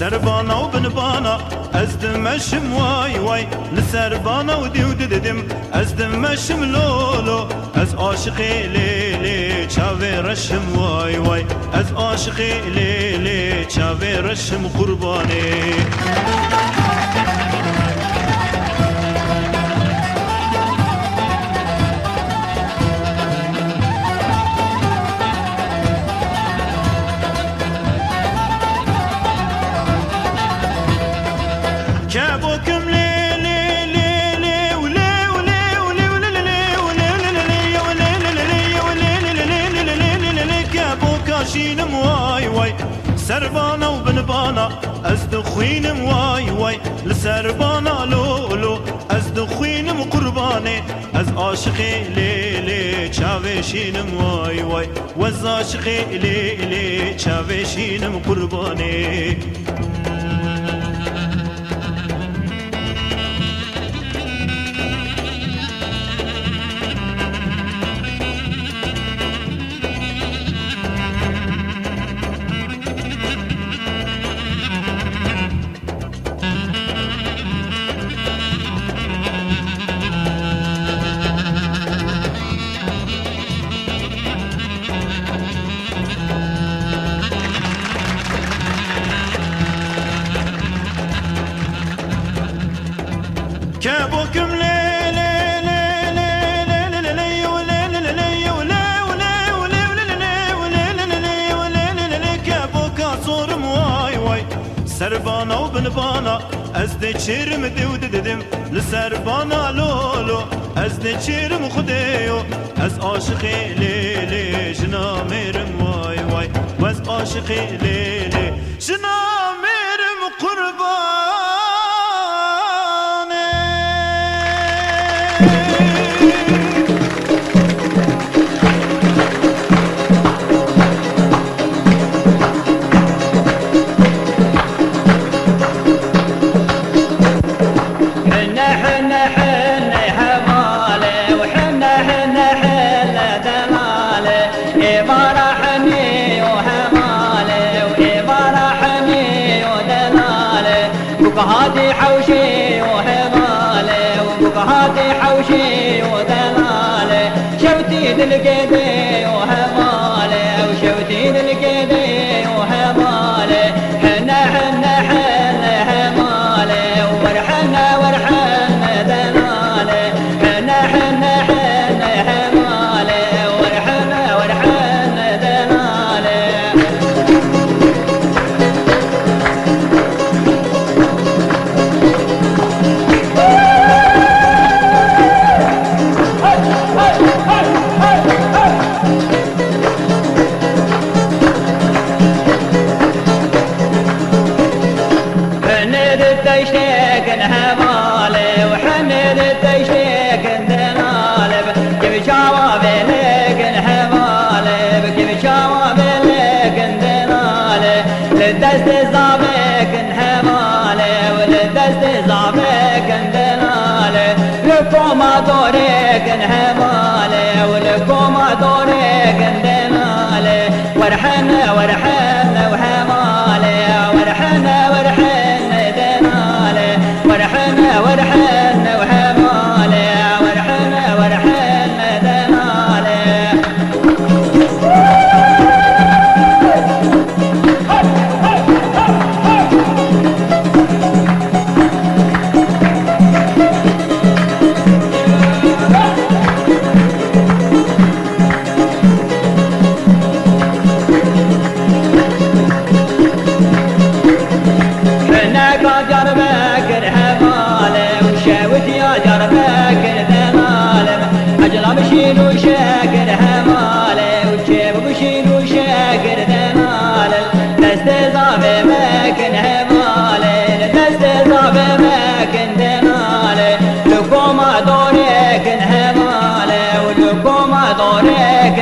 سربانا وبنبانا ازدمشم واي واي لسربانا ودي وددم ازدمشم لولو از عاشقي ليلي چاوي رشم واي واي از عاشقي ليلي چاوي رشم قرباني كابوكم ليلي ليلي ولي ولي ولي ولي كابوكا شينم واي واي سربانا وبنبانا ازدخوينم واي واي لسربانا لولو ازدخوينم قرباني از عاشقي ليلي چاوشينم واي واي وز عاشقي ليلي چاوشينم قرباني كابوكم ليلي كابوكا صورم واي واي سربانا وبنبانا ازدي تشيرم دوددم لسربانا لولو ازدي تشيرم خديو از عاشقي ليلي جنا ميرم واي واي واز عاشقي ليلي جنا ميرم قربان هاتي حوشي وهمالي وهاتي حوشي ودلالي شوتي دلقيدي وهمالي وشوتي دلقيدي وهمالي حنا حنا حنا همالي ورحنا ورحنا دلالي حنا حنا حنا همالي ورحنا ورحنا دلالي التشتيق همالي وحمد التشتيق دلالي كيف جواب لك همالي كيف جواب لك دلالي للدست زابك همالي وللدست زابك دلالي لكم دورك همالي ولكم دورك دلالي ورحنا ورحنا وهمالي ورحنا ورحنا ورحنا ورحنا وهمالي ورحنا ورحنا دلالي حنا قد جربك همالي وشاوت يا جربك دلالي اجرب شيل وشاكر همالي وشيب وشيل وشاكر دلالي تستضاف مكن همالي تستضاف مكن دلالي لكم دورك همالي ولكم دورك